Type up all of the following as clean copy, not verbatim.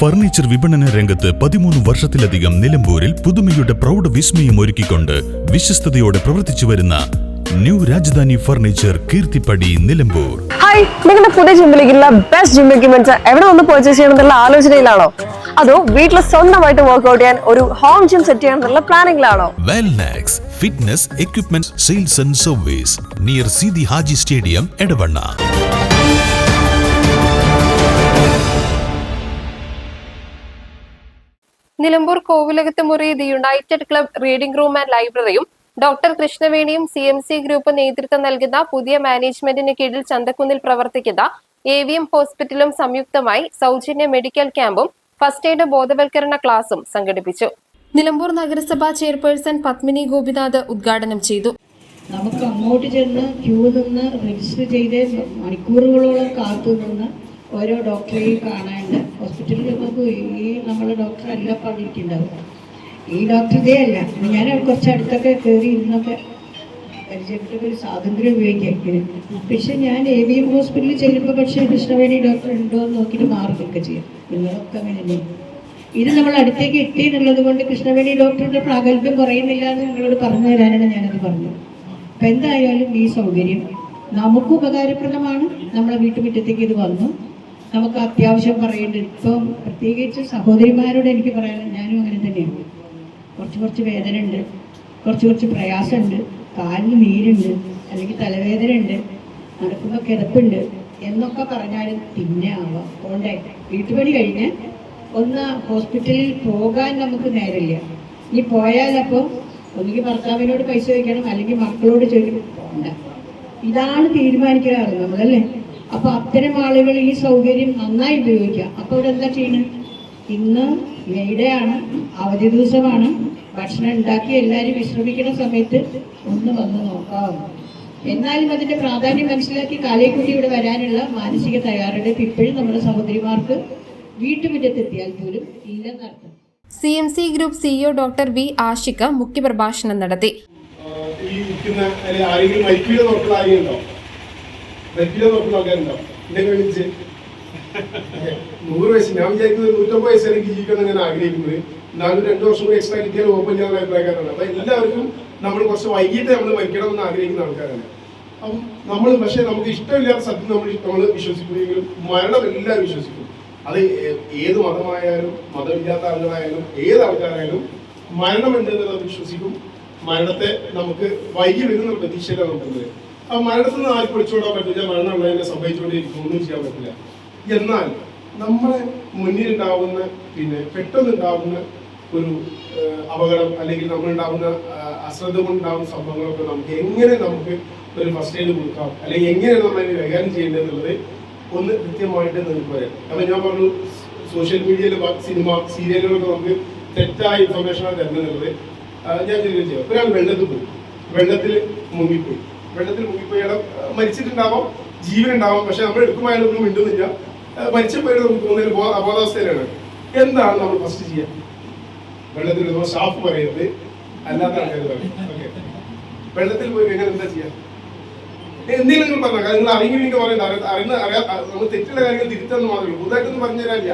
Furniture വിപണന രംഗത്ത് 13 വർഷത്തിലധികം നിലമ്പൂരിൽ പുതുമയുടെ പ്രൗഢ വിസ്മയം ഒരുക്കിക്കൊണ്ട് വിശ്വസ്തയോടെ പ്രവർത്തിച്ചു വരുന്ന new Rajadhani furniture Keerthippadi Nilambur. Hi, നിങ്ങളുടെ പുതിയ ജിമ്മിലേക്കുള്ള ബെസ്റ്റ് ജിം എക്യുപ്മെന്റ്സ് എവിടെ വന്ന് പർച്ചേസ് ചെയ്യണമെന്നുള്ള ആലോചനയിലാണോ? അതോ വീട്ടിൽ സ്വന്തമായിട്ട് വർക്ക്ഔട്ട് ചെയ്യാൻ ഒരു ഹോം ജിം സെറ്റ് ചെയ്യാനുള്ള പ്ലാനിംഗിലാണോ? Wellnex fitness equipment sales and service near Sidi Haji stadium Edavanna. Nilambur Kovilakath Muri the united club reading room and ലൈബ്രറിയും ഡോക്ടർ കൃഷ്ണവേണിയും CMC ഗ്രൂപ്പ് നേതൃത്വം നൽകുന്ന പുതിയ മാനേജ്മെന്റിന് കീഴിൽ ചന്തക്കുന്നിൽ പ്രവർത്തിക്കുന്ന AVM ഹോസ്പിറ്റലും സംയുക്തമായി സൗജന്യ മെഡിക്കൽ ക്യാമ്പും ഫസ്റ്റ് എയ്ഡ് ബോധവൽക്കരണ ക്ലാസും സംഘടിപ്പിച്ചു. നിലമ്പൂർ നഗരസഭാ ചെയർപേഴ്സൺ പത്മിനി ഗോപിനാഥ് ഉദ്ഘാടനം ചെയ്തു. നമുക്ക് അങ്ങോട്ട് ചെന്ന് ക്യൂ നിന്ന് രജിസ്റ്റർ ചെയ്ത് മണിക്കൂറുകളോളം കാത്തു നിന്ന് ഓരോ ഡോക്ടറെയും കാണാണ്ട് ഹോസ്പിറ്റലിൽ നമുക്ക് ഈ നമ്മളെ ഡോക്ടറല്ല പറഞ്ഞിട്ടുണ്ടാവും. ഈ ഡോക്ടർ ഇതേ അല്ല. ഞാൻ കുറച്ച് അടുത്തൊക്കെ കയറി ഇരുന്നൊക്കെ പരിചയപ്പെട്ട ഒരു സ്വാതന്ത്ര്യം ഉപയോഗിക്കാം. പക്ഷെ ഞാൻ AVM ഹോസ്പിറ്റലിൽ ചെല്ലുമ്പോൾ പക്ഷേ കൃഷ്ണവേണി ഡോക്ടർ ഉണ്ടോ എന്ന് നോക്കിയിട്ട് മാറുകയൊക്കെ ചെയ്യും. നിങ്ങളൊക്കെ അങ്ങനെ തന്നെയാണ്. ഇത് നമ്മൾ അടുത്തേക്ക് എത്തിയെന്നുള്ളത് കൊണ്ട് കൃഷ്ണവേണി ഡോക്ടറുടെ പ്രാഗൽഭ്യം കുറയുന്നില്ല എന്ന് നിങ്ങളോട് പറഞ്ഞു തരാനാണ് ഞാനത് പറഞ്ഞത്. അപ്പം എന്തായാലും ഈ സൗകര്യം നമുക്ക് ഉപകാരപ്രദമാണ്. നമ്മളെ വീട്ടുമുറ്റത്തേക്ക് ഇത് വന്നു. നമുക്ക് അത്യാവശ്യം പറയേണ്ടത് ഇപ്പം പ്രത്യേകിച്ച് സഹോദരിമാരോട് എനിക്ക് പറയാനുള്ളത്, ഞാനും അങ്ങനെ തന്നെയാണ്. കുറച്ച് വേദന ഉണ്ട്, കുറച്ച് പ്രയാസമുണ്ട്, കാലിന് നീരുണ്ട്, അല്ലെങ്കിൽ തലവേദന ഉണ്ട്, നടക്കുമ്പോൾ കിടപ്പുണ്ട് എന്നൊക്കെ പറഞ്ഞാലും പിന്നെ ആവാം. അതുകൊണ്ടേ വീട്ടുപണി കഴിഞ്ഞ് ഒന്ന് ഹോസ്പിറ്റലിൽ പോകാൻ നമുക്ക് നേരമില്ല. ഇനി പോയാലപ്പോൾ ഒന്നുകിൽ ഭർത്താവിനോട് പൈസ ചോദിക്കണം, അല്ലെങ്കിൽ മക്കളോട് ചോദിക്കണം. പോകണ്ട. ഇതാണ് തീരുമാനിക്കാറ് നമ്മളല്ലേ. അപ്പൊ അത്തരം ആളുകൾ ഈ സൗകര്യം നന്നായി ഉപയോഗിക്കാം. അപ്പോൾ ഇവിടെ എന്താ ചെയ്യണം? ഇന്ന് മെയ്ഡേയാണ്, അവധി ദിവസമാണ്, ഭക്ഷണം ഉണ്ടാക്കി എല്ലാവരും വിശ്രമിക്കുന്ന സമയത്ത് ഒന്ന് വന്ന് നോക്കാം. എന്നാലും അതിന്റെ പ്രാധാന്യം മനസ്സിലാക്കി കാലേക്കുട്ടി ഇവിടെ വരാനുള്ള മാനസിക തയ്യാറെടുപ്പ് ഇപ്പോഴും നമ്മുടെ സഹോദരിമാർക്ക് വീട്ടുമുറ്റത്തെത്തിയാൽ പോലും ഇല്ലെന്നർത്ഥം. CMC group CEO doctor V Ashiq മുഖ്യപ്രഭാഷണം നടത്തി. എന്നെ വിളിച്ച് 100 വയസ്സ് ഞാൻ വിചാരിക്കുന്നത് 150 വയസ്സ് എനിക്ക് ജീവിക്കണം ഞാൻ ആഗ്രഹിക്കുന്നത്. എന്നാലും 2 വർഷം കൂടി എക്സ്ട്രാ കിട്ടിയാൽ ഓപ്പൺ ചെയ്യാൻ അഭിപ്രായക്കാരാണ്. അപ്പൊ എല്ലാവർക്കും നമ്മൾ കുറച്ച് വൈകിട്ട് നമ്മൾ മരിക്കണം എന്ന് ആഗ്രഹിക്കുന്ന ആൾക്കാരാണ്. അപ്പം നമ്മൾ പക്ഷെ നമുക്ക് ഇഷ്ടമില്ലാത്ത സത്യം നമ്മൾ വിശ്വസിക്കുകയെങ്കിലും മരണം എല്ലാവരും വിശ്വസിക്കും. അത് ഏത് മതമായാലും മതമില്ലാത്ത ആളുകളായാലും ഏത് ആൾക്കാരായാലും മരണമുണ്ട് എന്നുള്ളത് വിശ്വസിക്കും. മരണത്തെ നമുക്ക് വൈകി വരുന്ന പ്രതീക്ഷയിലാണ് നോക്കുന്നത്. ആ മരണത്തിൽ നിന്ന് ആർക്കും ഒളിച്ചോടാൻ പറ്റില്ല. മരണം ഉള്ളതിനെ സംഭവിച്ചുകൊണ്ടിരിക്കും, ഒന്നും ചെയ്യാൻ പറ്റില്ല. എന്നാൽ നമ്മളെ മുന്നിലുണ്ടാവുന്ന പെട്ടെന്നുണ്ടാവുന്ന ഒരു അപകടം അല്ലെങ്കിൽ നമ്മളുണ്ടാവുന്ന അശ്രദ്ധ കൊണ്ടുണ്ടാവുന്ന സംഭവങ്ങളൊക്കെ നമുക്ക് ഒരു ഫസ്റ്റ് എയ്ഡ് കൊടുക്കാം, അല്ലെങ്കിൽ എങ്ങനെ നമ്മൾ അതിനെ കൈകാര്യം ചെയ്യേണ്ടത് എന്നുള്ളത് ഒന്ന് കൃത്യമായിട്ട് നിങ്ങൾക്ക് പറയാം. അപ്പം ഞാൻ പറഞ്ഞു, സോഷ്യൽ മീഡിയയിൽ സിനിമ സീരിയലുകളൊക്കെ നമുക്ക് തെറ്റായ ഇൻഫർമേഷനാണ് തരുന്നത്. ഞാൻ ചോദ്യം ചെയ്യാം. ഒരാൾ വെള്ളത്തിൽ മുങ്ങിപ്പോയി അയാൾ മരിച്ചിട്ടുണ്ടാവാം, ജീവനുണ്ടാവാം. പക്ഷെ നമ്മൾ എടുക്കുമ്പോൾ അയാളൊന്നും മിണ്ടുന്നില്ല. മരിച്ചപ്പോൾ നമുക്ക് തോന്നുന്നതിൽ അബോധാവസ്ഥയിലാണ്. എന്താണ് നമ്മൾ ഫസ്റ്റ് ചെയ്യുക? വെള്ളത്തിൽ സ്റ്റാഫ് പറയുന്നത് അല്ലാത്ത ആൾക്കാർ പറയും. ഓക്കെ, വെള്ളത്തിൽ പോയി എങ്ങനെ എന്താ ചെയ്യാം? എന്തെങ്കിലും നിങ്ങൾ പറഞ്ഞാൽ നിങ്ങൾ അറിയുമെങ്കിൽ പറയുന്നത് നമ്മൾ തെറ്റുള്ള കാര്യങ്ങൾ തിരുത്താന്ന് മാത്രമേ ഉള്ളൂ. പുതുതായിട്ടൊന്നും പറഞ്ഞു തരാനില്ല.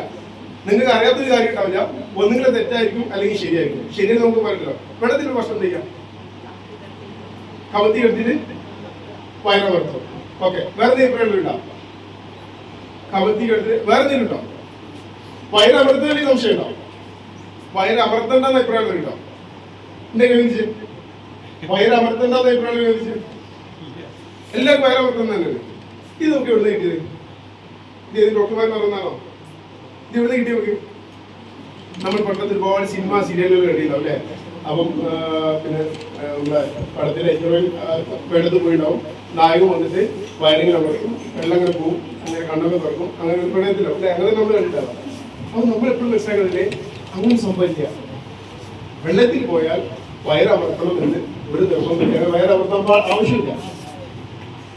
നിങ്ങൾക്ക് അറിയാത്തൊരു കാര്യം ഉണ്ടാവില്ല. ഒന്നുകിൽ തെറ്റായിരിക്കും അല്ലെങ്കിൽ ശരിയായിരിക്കും. ശരിയെന്ന് നമുക്ക് പറയല്ലോ. വെള്ളത്തിൽ ഭക്ഷണം ചെയ്യാം, കവത്തി എടുത്തിട്ട് വയറമർത്തും. ഓക്കെ, വേറെ എന്തെങ്കിലും ഉണ്ടാവും? കവത്തി എടുത്ത് വേറെ എന്തെങ്കിലും ഉണ്ടാവും? വയറമർത്തുന്നതിൽ സംശയം ഉണ്ടാവും. വയറമർത്തേണ്ടെന്ന് അഭിപ്രായം ഉണ്ടാവും. എന്തെങ്കിലും ചോദിച്ചു വയറമർത്തേണ്ടെന്ന് അഭിപ്രായം ചോദിച്ചു എല്ലാവരും വയറമർത്തുന്ന തന്നെയാണ്. ഇത് നമുക്ക് എവിടെ കിട്ടിയത്? ഇത് ഡോക്ടർമാർ പറയുന്നതാണോ? ഇത് എവിടെ കിട്ടിയ നോക്കി? നമ്മൾ പണ്ടത്തെ ഒരുപാട് സിനിമ സീരിയലുകൾ കണ്ടിട്ടുണ്ടാവും അല്ലേ? അപ്പം നമ്മുടെ പടത്തിലെ വെള്ളത്തിൽ പോയിണ്ടാവും. നായകൻ വന്നിട്ട് വയറിങ്ങനെ പറയും, വെള്ളം ഇങ്ങനെ പോവും, അങ്ങനെ കണ്ണൊക്കെ തുറക്കും, അങ്ങനെ പ്രണയത്തിലോ അല്ലെ? അങ്ങനെ നമ്മൾ കണ്ടിട്ടാണ്. അപ്പം നമ്മളെപ്പോഴും മനസ്സിലാക്കുന്നതില്ലേ അങ്ങനെ സംഭവിക്കുക. വെള്ളത്തിൽ പോയാൽ വയറമർത്തണം എന്ന് ഒരു നിർബന്ധമില്ല. വയറമർത്താൻ ആവശ്യമില്ല.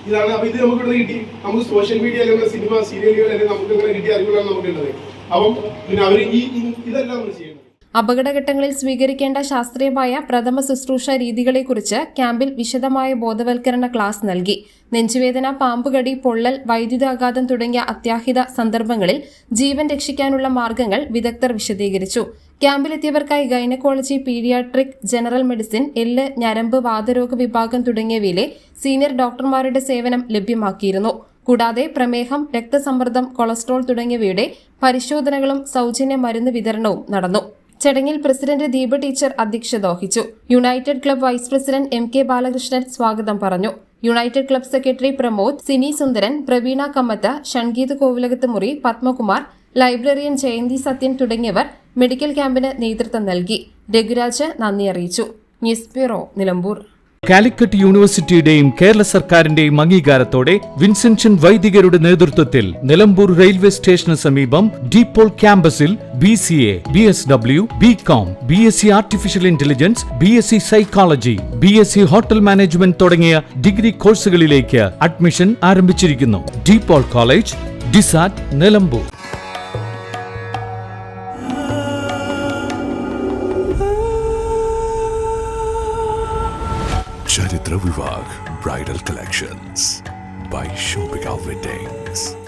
ഇതാണ്. അപ്പൊ ഇത് നമുക്ക് ഇവിടെ കിട്ടി. നമുക്ക് സോഷ്യൽ മീഡിയ അല്ലെങ്കിൽ സിനിമ സീരിയലുകൾ അല്ലെങ്കിൽ നമുക്ക് ഇങ്ങനെ കിട്ടിയ അറിവുകളാണ് നമുക്കുള്ളത്. അപ്പം അവർ ഇതെല്ലാം നമ്മൾ ചെയ്യേണ്ടത്. അപകടഘട്ടങ്ങളിൽ സ്വീകരിക്കേണ്ട ശാസ്ത്രീയമായ പ്രഥമ ശുശ്രൂഷ രീതികളെക്കുറിച്ച് ക്യാമ്പിൽ വിശദമായ ബോധവൽക്കരണ ക്ലാസ് നൽകി. നെഞ്ചുവേദന, പാമ്പുകടി, പൊള്ളൽ, വൈദ്യുതാഘാതം തുടങ്ങിയ അത്യാഹിത സന്ദർഭങ്ങളിൽ ജീവൻ രക്ഷിക്കാനുള്ള മാർഗങ്ങൾ വിദഗ്ധർ വിശദീകരിച്ചു. ക്യാമ്പിലെത്തിയവർക്കായി ഗൈനക്കോളജി, പീഡിയാട്രിക്, ജനറൽ മെഡിസിൻ, എല്ല്, ഞരമ്പ്, വാതരോഗ വിഭാഗം തുടങ്ങിയവയിലെ സീനിയർ ഡോക്ടർമാരുടെ സേവനം ലഭ്യമാക്കിയിരുന്നു. കൂടാതെ പ്രമേഹം, രക്തസമ്മർദ്ദം, കൊളസ്ട്രോൾ തുടങ്ങിയവയുടെ പരിശോധനകളും സൗജന്യ മരുന്ന് വിതരണവും നടന്നു. ചടങ്ങിൽ പ്രസിഡന്റ് ദീപ ടീച്ചർ അധ്യക്ഷത വഹിച്ചു. United club vice president M K Balakrishnan സ്വാഗതം പറഞ്ഞു. United club secretary Pramod, Sini Sundaran, Praveena Kamath, Shangeeth Kovilakathumuri, Padmakumar, librarian Jayanthi Sathyan തുടങ്ങിയവർ മെഡിക്കൽ ക്യാമ്പിന് നേതൃത്വം നൽകി. രഘുരാജ് നന്ദി അറിയിച്ചു. News bureau, Nilambur. കാലിക്കറ്റ് യൂണിവേഴ്സിറ്റിയുടെയും കേരള സർക്കാരിന്റെയും അംഗീകാരത്തോടെ വിൻസെൻഷൻ വൈദികരുടെ നേതൃത്വത്തിൽ നിലമ്പൂർ റെയിൽവേ സ്റ്റേഷന് സമീപം ഡീപോൾ ക്യാമ്പസിൽ BCA, BSW, BCom, BSc artificial intelligence, BSc psychology, BSc hotel management തുടങ്ങിയ ഡിഗ്രി കോഴ്സുകളിലേക്ക് അഡ്മിഷൻ ആരംഭിച്ചിരിക്കുന്നു. ഡീപോൾ കോളേജ്, ഡിസാറ്റ്, Nilambur. Charitra Vivag Bridal Collections by Shobhika Weddings.